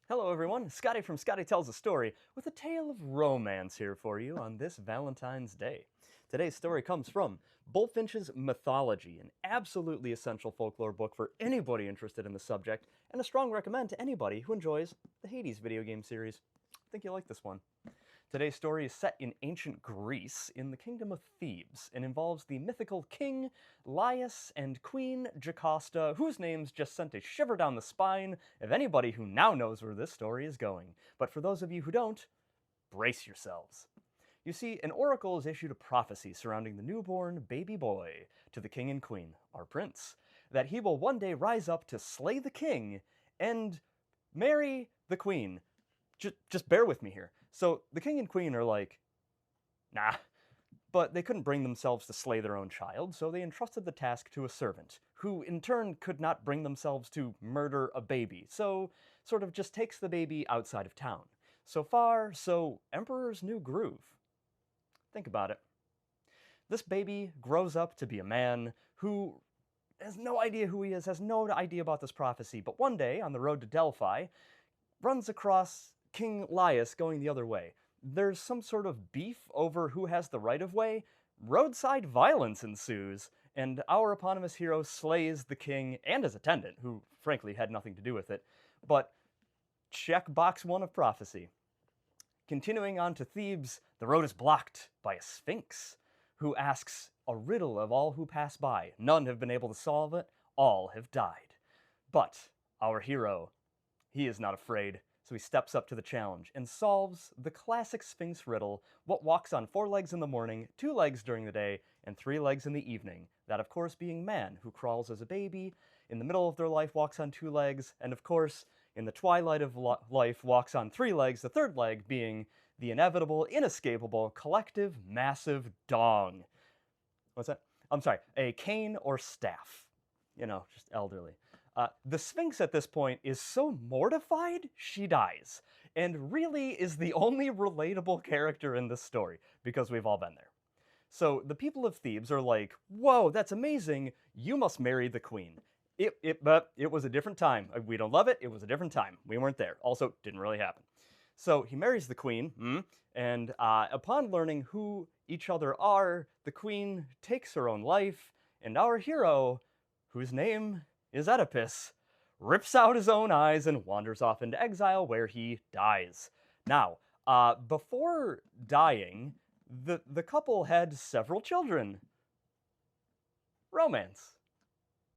Hello everyone, Scotty from Scotty Tells a Story with a tale of romance here for you on this Valentine's Day. Today's story comes from Bullfinch's Mythology, an absolutely essential folklore book for anybody interested in the subject, and a strong recommend to anybody who enjoys the Hades video game series. I think you'll like this one. Today's story is set in ancient Greece in the kingdom of Thebes and involves the mythical king Laius and queen Jocasta, whose names just sent a shiver down the spine of anybody who now knows where this story is going. But for those of you who don't, brace yourselves. You see, an oracle has issued a prophecy surrounding the newborn baby boy to the king and queen, our prince, that he will one day rise up to slay the king and marry the queen. Just bear with me here. So the king and queen are like, nah. But they couldn't bring themselves to slay their own child, so they entrusted the task to a servant, who in turn could not bring themselves to murder a baby, so sort of just takes the baby outside of town. So far, so Emperor's New Groove. Think about it. This baby grows up to be a man who has no idea who he is, has no idea about this prophecy, but one day, on the road to Delphi, runs across King Laius going the other way. There's some sort of beef over who has the right-of-way. Roadside violence ensues, and our eponymous hero slays the king and his attendant, who frankly had nothing to do with it. But check box 1 of prophecy. Continuing on to Thebes, the road is blocked by a sphinx, who asks a riddle of all who pass by. None have been able to solve it, all have died. But our hero, he is not afraid. So he steps up to the challenge and solves the classic Sphinx riddle: what walks on 4 legs in the morning, 2 legs during the day, and 3 legs in the evening. That, of course, being man, who crawls as a baby, in the middle of their life walks on 2 legs, and of course, in the twilight of life walks on 3 legs, the third leg being the inevitable, inescapable, collective, massive dong. What's that? I'm sorry, a cane or staff. You know, just elderly. The Sphinx at this point is so mortified, she dies, and really is the only relatable character in this story, because we've all been there. So the people of Thebes are like, whoa, that's amazing, you must marry the queen. But it was a different time. We don't love it, it was a different time. We weren't there. Also, didn't really happen. So he marries the queen, and upon learning who each other are, the queen takes her own life, and our hero, whose name is Oedipus, rips out his own eyes and wanders off into exile, where he dies. Now, before dying, the couple had several children. Romance.